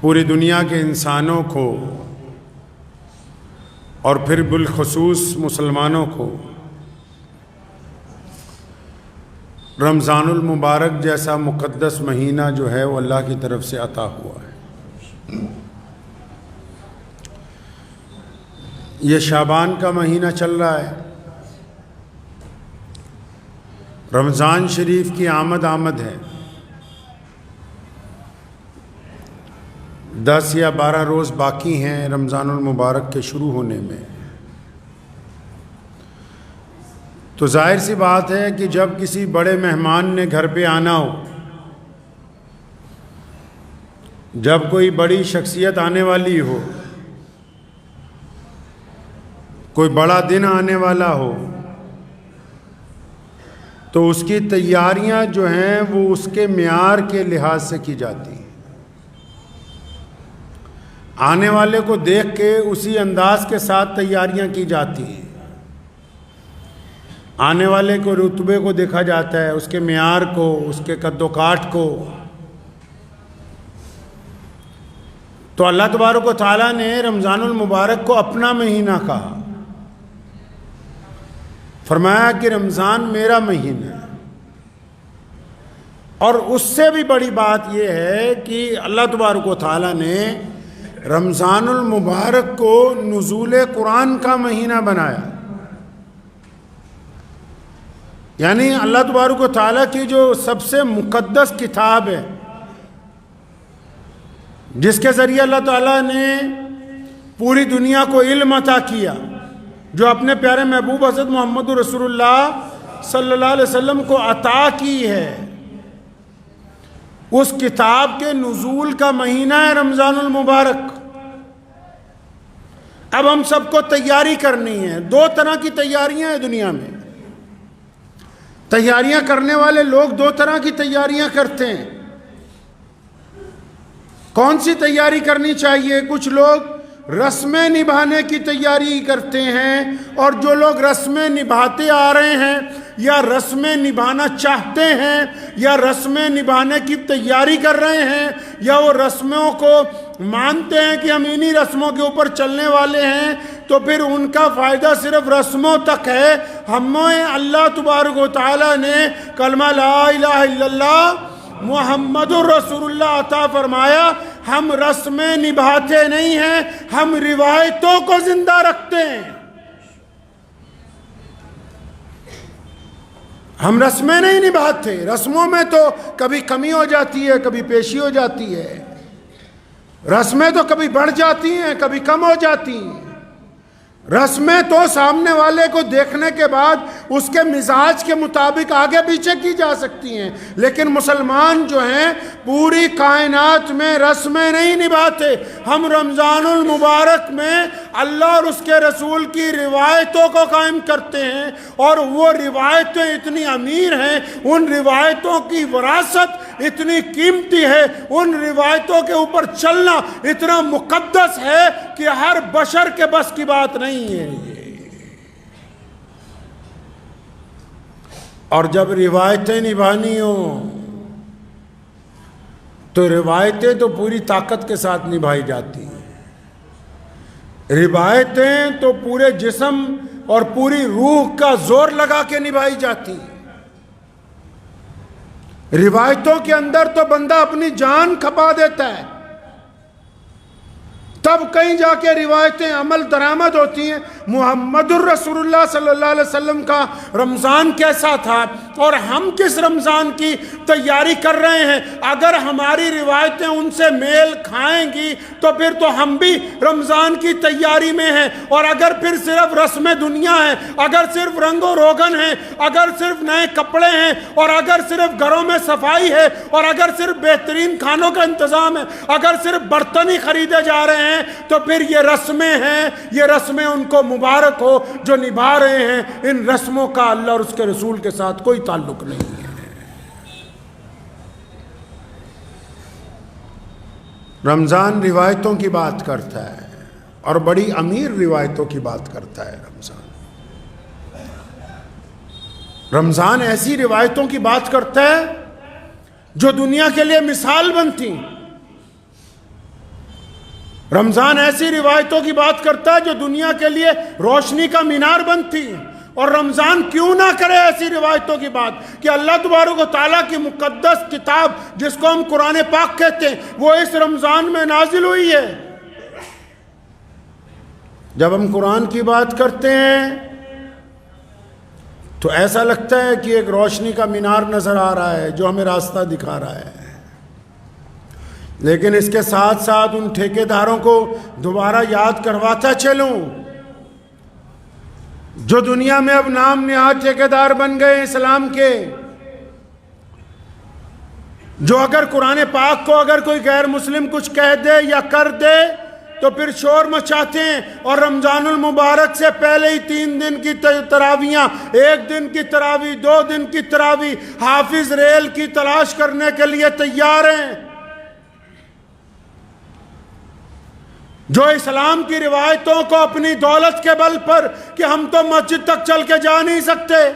پوری دنیا کے انسانوں کو اور پھر بالخصوص مسلمانوں کو رمضان المبارک جیسا مقدس مہینہ جو ہے وہ اللہ کی طرف سے عطا ہوا ہے۔ یہ شعبان کا مہینہ چل رہا ہے، رمضان شریف کی آمد ہے، 10 یا 12 روز باقی ہیں رمضان المبارک کے شروع ہونے میں۔ تو ظاہر سی بات ہے کہ جب کسی بڑے مہمان نے گھر پہ آنا ہو، جب کوئی بڑی شخصیت آنے والی ہو، کوئی بڑا دن آنے والا ہو، تو اس کی تیاریاں جو ہیں وہ اس کے معیار کے لحاظ سے کی جاتی ہیں۔ آنے والے کو دیکھ کے اسی انداز کے ساتھ تیاریاں کی جاتی ہیں۔ آنے والے کو رتبے کو دیکھا جاتا ہے، اس کے معیار کو، اس کے قد و کاٹ کو۔ تو اللہ تبارک و تعالیٰ نے رمضان المبارک کو اپنا مہینہ کہا، فرمایا کہ رمضان میرا مہینہ ہے۔ اور اس سے بھی بڑی بات یہ ہے کہ اللہ تبارک و تعالیٰ نے رمضان المبارک کو نزول قرآن کا مہینہ بنایا۔ یعنی اللہ تبارک و تعالیٰ کی جو سب سے مقدس کتاب ہے، جس کے ذریعے اللہ تعالیٰ نے پوری دنیا کو علم عطا کیا، جو اپنے پیارے محبوب حضرت محمد رسول اللہ صلی اللہ علیہ وسلم کو عطا کی ہے، اس کتاب کے نزول کا مہینہ ہے رمضان المبارک۔ اب ہم سب کو تیاری کرنی ہے۔ 2 طرح کی تیاریاں ہیں دنیا میں۔ تیاریاں کرنے والے لوگ 2 طرح کی تیاریاں کرتے ہیں۔ کون سی تیاری کرنی چاہیے؟ کچھ لوگ رسمیں نبھانے کی تیاری کرتے ہیں، اور جو لوگ رسمیں نبھاتے آ رہے ہیں یا رسمیں نبھانا چاہتے ہیں یا رسمیں نبھانے کی تیاری کر رہے ہیں یا وہ رسموں کو مانتے ہیں کہ ہم انہی رسموں کے اوپر چلنے والے ہیں، تو پھر ان کا فائدہ صرف رسموں تک ہے۔ ہمیں اللہ تبارک و تعالیٰ نے کلمہ لا الہ الا اللہ محمد الرسول اللہ عطا فرمایا۔ ہم رسمیں نبھاتے نہیں ہیں، ہم روایتوں کو زندہ رکھتے ہیں۔ ہم رسمیں نہیں نبھاتے۔ رسموں میں تو کبھی کمی ہو جاتی ہے، کبھی پیشی ہو جاتی ہے۔ رسمیں تو کبھی بڑھ جاتی ہیں، کبھی کم ہو جاتی ہیں۔ رسمیں تو سامنے والے کو دیکھنے کے بعد اس کے مزاج کے مطابق آگے پیچھے کی جا سکتی ہیں، لیکن مسلمان جو ہیں پوری کائنات میں رسمیں نہیں نبھاتے۔ ہم رمضان المبارک میں اللہ اور اس کے رسول کی روایتوں کو قائم کرتے ہیں، اور وہ روایتیں اتنی امیر ہیں، ان روایتوں کی وراثت اتنی قیمتی ہے، ان روایتوں کے اوپر چلنا اتنا مقدس ہے کہ ہر بشر کے بس کی بات نہیں ہے یہ۔ اور جب روایتیں نبھانی ہوں تو روایتیں تو پوری طاقت کے ساتھ نبھائی جاتی ہیں۔ روایتیں تو پورے جسم اور پوری روح کا زور لگا کے نبھائی جاتی ہیں۔ روایتوں کے اندر تو بندہ اپنی جان کھپا دیتا ہے، تب کہیں جا کے روایتیں عمل درآمد ہوتی ہیں۔ محمد الرسول اللہ صلی اللہ علیہ وسلم کا رمضان کیسا تھا اور ہم کس رمضان کی تیاری کر رہے ہیں، اگر ہماری روایتیں ان سے میل کھائیں گی تو پھر تو ہم بھی رمضان کی تیاری میں ہیں۔ اور اگر پھر صرف رسم دنیا ہے، اگر صرف رنگ و روغن ہے، اگر صرف نئے کپڑے ہیں، اور اگر صرف گھروں میں صفائی ہے، اور اگر صرف بہترین کھانوں کا انتظام ہے، اگر صرف برتن ہی خریدے جا رہے ہیں، تو پھر یہ رسمیں ہیں، یہ رسمیں ان کو مبارک ہو جو نبھا رہے ہیں۔ ان رسموں کا اللہ اور اس کے رسول کے ساتھ کوئی تعلق نہیں ہے۔ رمضان روایتوں کی بات کرتا ہے، اور بڑی امیر روایتوں کی بات کرتا ہے۔ رمضان ایسی روایتوں کی بات کرتا ہے جو دنیا کے لیے مثال بنتی، رمضان ایسی روایتوں کی بات کرتا ہے جو دنیا کے لیے روشنی کا مینار بنتی ہیں، اور رمضان کیوں نہ کرے ایسی روایتوں کی بات کہ اللہ تبارک و تعالیٰ کی مقدس کتاب جس کو ہم قرآن پاک کہتے ہیں وہ اس رمضان میں نازل ہوئی ہے۔ جب ہم قرآن کی بات کرتے ہیں تو ایسا لگتا ہے کہ ایک روشنی کا مینار نظر آ رہا ہے جو ہمیں راستہ دکھا رہا ہے، لیکن اس کے ساتھ ساتھ ان ٹھیکیداروں کو دوبارہ یاد کرواتا چلوں جو دنیا میں اب نام نہاد ٹھیکیدار بن گئے اسلام کے، جو اگر قرآن پاک کو اگر کوئی غیر مسلم کچھ کہہ دے یا کر دے تو پھر شور مچاتے ہیں، اور رمضان المبارک سے پہلے ہی 3 دن کی تراویحاں، 1 دن کی تراویح، 2 دن کی تراویح، حافظ ریل کی تلاش کرنے کے لیے تیار ہیں، جو اسلام کی روایتوں کو اپنی دولت کے بل پر کہ ہم تو مسجد تک چل کے جا نہیں سکتے،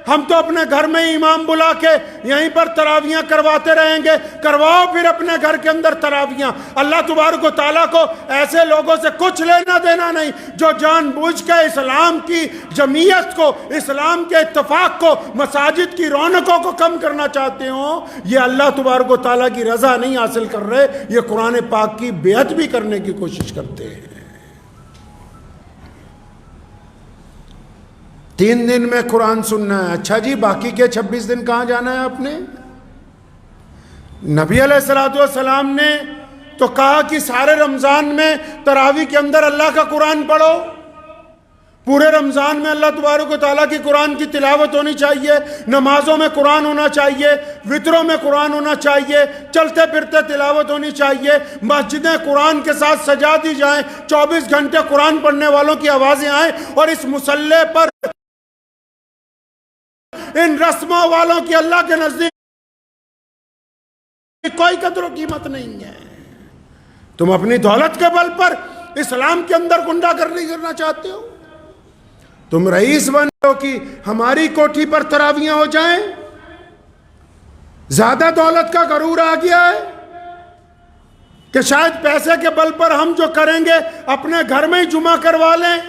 ہم تو اپنے گھر میں امام بلا کے یہیں پر تراویحاں کرواتے رہیں گے، کرواؤ پھر اپنے گھر کے اندر تراویحاں۔ اللہ تبارک و تعالیٰ کو ایسے لوگوں سے کچھ لینا دینا نہیں جو جان بوجھ کے اسلام کی جمعیت کو، اسلام کے اتفاق کو، مساجد کی رونقوں کو کم کرنا چاہتے ہوں۔ یہ اللہ تبارک و تعالیٰ کی رضا نہیں حاصل کر رہے، یہ قرآن پاک کی بیعت بھی کرنے کی کوشش کرتے ہیں۔ 3 دن میں قرآن سننا ہے، اچھا جی باقی کے 26 دن کہاں جانا ہے آپ نے؟ نبی علیہ السلام نے تو کہا کہ سارے رمضان میں تراویح کے اندر اللہ کا قرآن پڑھو، پورے رمضان میں اللہ تبارک و تعالیٰ کی قرآن کی تلاوت ہونی چاہیے، نمازوں میں قرآن ہونا چاہیے، وطروں میں قرآن ہونا چاہیے، چلتے پھرتے تلاوت ہونی چاہیے، مسجدیں قرآن کے ساتھ سجا دی جائیں، 24 گھنٹے قرآن پڑھنے والوں کی آوازیں آئیں، اور اس مسلح پر ان رسموں والوں کی اللہ کے نزدیک کوئی قدر و قیمت نہیں ہے۔ تم اپنی دولت کے بل پر اسلام کے اندر گنڈا گردی کرنا چاہتے ہو، تم رئیس بنے ہو کہ ہماری کوٹھی پر تراویحاں ہو جائیں، زیادہ دولت کا غرور آ گیا ہے کہ شاید پیسے کے بل پر ہم جو کریں گے اپنے گھر میں ہی جمعہ کروا لیں۔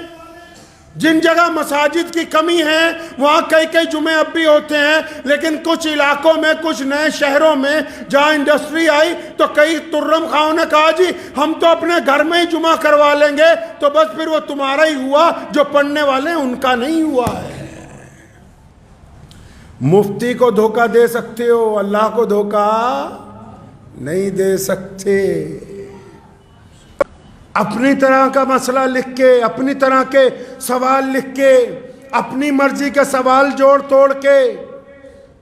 جن جگہ مساجد کی کمی ہے وہاں کئی جمعے اب بھی ہوتے ہیں، لیکن کچھ علاقوں میں، کچھ نئے شہروں میں جہاں انڈسٹری آئی تو کئی ترم خاؤں نے کہا جی ہم تو اپنے گھر میں ہی جمعہ کروا لیں گے، تو بس پھر وہ تمہارا ہی ہوا، جو پڑھنے والے ہیں ان کا نہیں ہوا ہے۔ مفتی کو دھوکہ دے سکتے ہو، اللہ کو دھوکہ نہیں دے سکتے۔ اپنی طرح کا مسئلہ لکھ کے، اپنی طرح کے سوال لکھ کے، اپنی مرضی کے سوال جوڑ توڑ کے،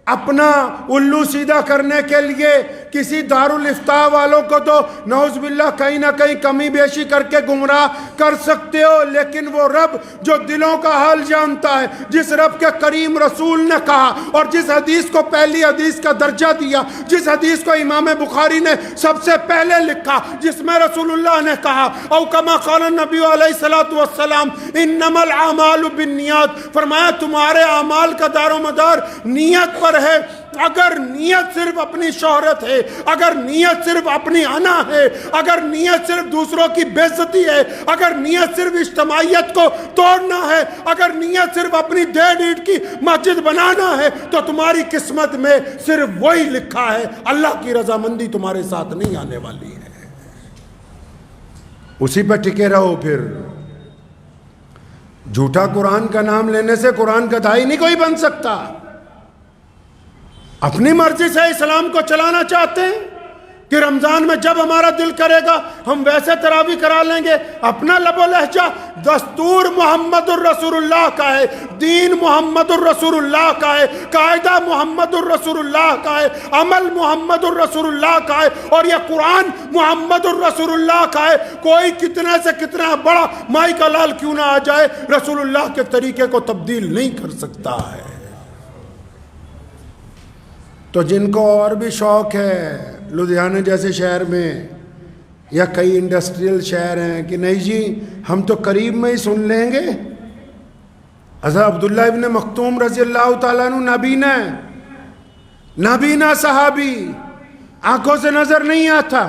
اپنا الو سیدھا کرنے کے لیے کسی دارالافتاء والوں کو تو نعوذ باللہ کہیں نہ کہیں کمی بیشی کر کے گمراہ کر سکتے ہو، لیکن وہ رب جو دلوں کا حال جانتا ہے، جس رب کے کریم رسول نے کہا اور جس حدیث کو پہلی حدیث کا درجہ دیا، جس حدیث کو امام بخاری نے سب سے پہلے لکھا، جس میں رسول اللہ نے کہا او کما قال النبی علیہ السلام انما الاعمال بالنیات، فرمایا تمہارے اعمال کا دار و مدار نیت پر ہے۔ اگر نیت صرف اپنی شہرت ہے، اگر نیت صرف اپنی انا ہے، اگر نیت صرف دوسروں کی بے عزتی ہے، اگر نیت صرف اجتماعیت کو توڑنا ہے، اگر نیت صرف اپنی ڈیڑھ اینٹ کی مسجد بنانا ہے، تو تمہاری قسمت میں صرف وہی لکھا ہے، اللہ کی رضامندی تمہارے ساتھ نہیں آنے والی ہے۔ اسی پہ ٹکے رہو۔ پھر جھوٹا قرآن کا نام لینے سے قرآن کا داعی نہیں کوئی بن سکتا۔ اپنی مرضی سے اسلام کو چلانا چاہتے ہیں کہ رمضان میں جب ہمارا دل کرے گا ہم ویسے تراویح کرا لیں گے، اپنا لب و لہجہ دستور محمد الرسول اللہ کا ہے، دین محمد الرسول اللہ کا ہے، قاعدہ محمد الرسول اللہ کا ہے، عمل محمد الرسول اللہ کا ہے، اور یہ قرآن محمد الرسول اللہ کا ہے۔ کوئی کتنے سے کتنا بڑا مائی کا لال کیوں نہ آ جائے، رسول اللہ کے طریقے کو تبدیل نہیں کر سکتا ہے۔ تو جن کو اور بھی شوق ہے لدھیانہ جیسے شہر میں یا کئی انڈسٹریل شہر ہیں کہ نہیں جی ہم تو قریب میں ہی سن لیں گے، حضرت عبداللہ ابن مختوم رضی اللہ تعالیٰ عنہ نابینا صحابی، آنکھوں سے نظر نہیں آتا،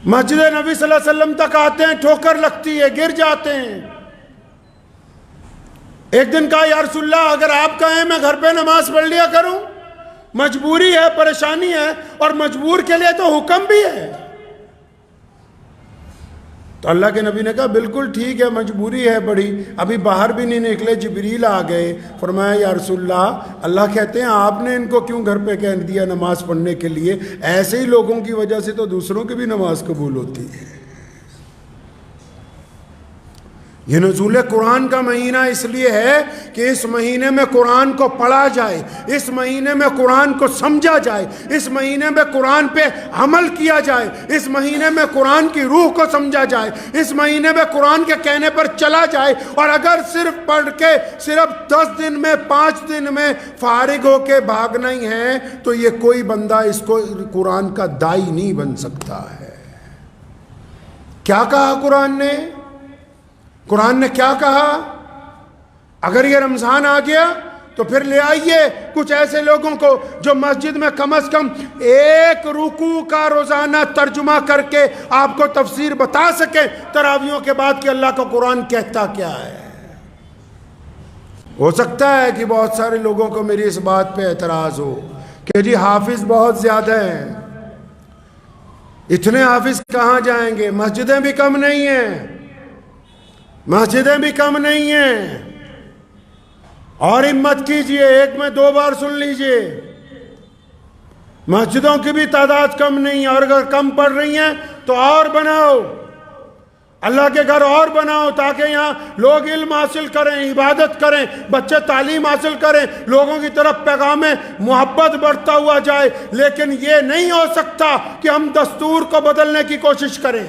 مسجد نبی صلی اللہ علیہ وسلم تک آتے ہیں، ٹھوکر لگتی ہے، گر جاتے ہیں۔ ایک دن کہا یا رسول اللہ اگر آپ کہیں میں گھر پہ نماز پڑھ لیا کروں، مجبوری ہے، پریشانی ہے، اور مجبور کے لیے تو حکم بھی ہے۔ تو اللہ کے نبی نے کہا بالکل ٹھیک ہے، مجبوری ہے بڑی، ابھی باہر بھی نہیں نکلے، جبریل آ گئے، فرمایا یا رسول اللہ کہتے ہیں آپ نے ان کو کیوں گھر پہ کہہ دیا نماز پڑھنے کے لیے؟ ایسے ہی لوگوں کی وجہ سے تو دوسروں کی بھی نماز قبول ہوتی ہے۔ یہ نزول قرآن کا مہینہ اس لیے ہے کہ اس مہینے میں قرآن کو پڑھا جائے، اس مہینے میں قرآن کو سمجھا جائے، اس مہینے میں قرآن پہ عمل کیا جائے، اس مہینے میں قرآن کی روح کو سمجھا جائے، اس مہینے میں قرآن کے کہنے پر چلا جائے۔ اور اگر صرف پڑھ کے صرف 10 دن میں 5 دن میں فارغ ہو کے بھاگنا ہی ہے تو یہ کوئی بندہ اس کو قرآن کا دائی نہیں بن سکتا ہے۔ کیا کہا قرآن نے؟ قرآن نے کیا کہا؟ اگر یہ رمضان آ گیا تو پھر لے آئیے کچھ ایسے لوگوں کو جو مسجد میں کم از کم ایک رکوع کا روزانہ ترجمہ کر کے آپ کو تفسیر بتا سکیں تراویحوں کے بعد کہ اللہ کا قرآن کہتا کیا ہے۔ ہو سکتا ہے کہ بہت سارے لوگوں کو میری اس بات پہ اعتراض ہو کہ جی حافظ بہت زیادہ ہیں، اتنے حافظ کہاں جائیں گے، مسجدیں بھی کم نہیں ہیں، مسجدیں بھی کم نہیں ہیں۔ اور ہمت کیجئے، ایک میں 2 بار سن لیجئے، مسجدوں کی بھی تعداد کم نہیں ہے، اور اگر کم پڑ رہی ہیں تو اور بناؤ، اللہ کے گھر اور بناؤ تاکہ یہاں لوگ علم حاصل کریں، عبادت کریں، بچے تعلیم حاصل کریں، لوگوں کی طرف پیغام محبت بڑھتا ہوا جائے۔ لیکن یہ نہیں ہو سکتا کہ ہم دستور کو بدلنے کی کوشش کریں،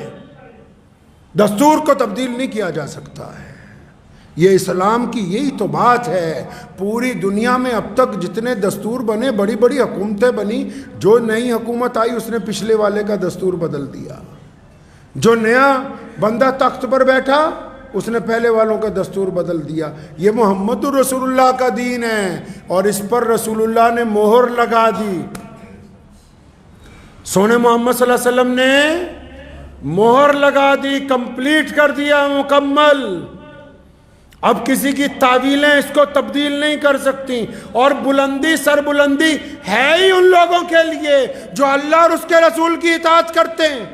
دستور کو تبدیل نہیں کیا جا سکتا ہے۔ یہ اسلام کی یہی تو بات ہے۔ پوری دنیا میں اب تک جتنے دستور بنے، بڑی بڑی حکومتیں بنی، جو نئی حکومت آئی اس نے پچھلے والے کا دستور بدل دیا، جو نیا بندہ تخت پر بیٹھا اس نے پہلے والوں کا دستور بدل دیا۔ یہ محمد رسول اللہ کا دین ہے اور اس پر رسول اللہ نے مہر لگا دی، سونے محمد صلی اللہ علیہ وسلم نے مہر لگا دی، کمپلیٹ کر دیا، مکمل۔ اب کسی کی تعویلیں اس کو تبدیل نہیں کر سکتی۔ اور بلندی، سر بلندی ہے ہی ان لوگوں کے لیے جو اللہ اور اس کے رسول کی اطاعت کرتے ہیں،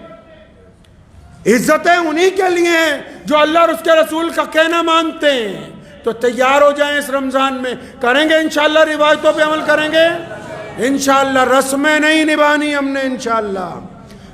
عزتیں انہی کے لیے ہیں جو اللہ اور اس کے رسول کا کہنا مانتے ہیں۔ تو تیار ہو جائیں، اس رمضان میں کریں گے انشاءاللہ، روایتوں پہ عمل کریں گے انشاءاللہ۔ رسمیں نہیں نبھانی ہم نے انشاءاللہ،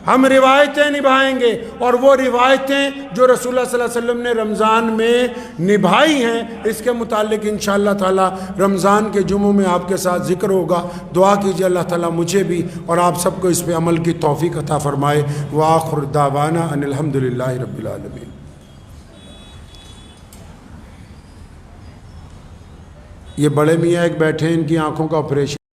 ہم روایتیں نبھائیں گے، اور وہ روایتیں جو رسول اللہ صلی اللہ علیہ وسلم نے رمضان میں نبھائی ہیں اس کے متعلق انشاءاللہ تعالی رمضان کے جمعوں میں آپ کے ساتھ ذکر ہوگا۔ دعا کیجئے اللہ تعالیٰ مجھے بھی اور آپ سب کو اس پہ عمل کی توفیق عطا فرمائے۔ وآخر دعوانا ان الحمدللہ رب العالمین۔ یہ بڑے میاں ایک بیٹھے ہیں، ان کی آنکھوں کا آپریشن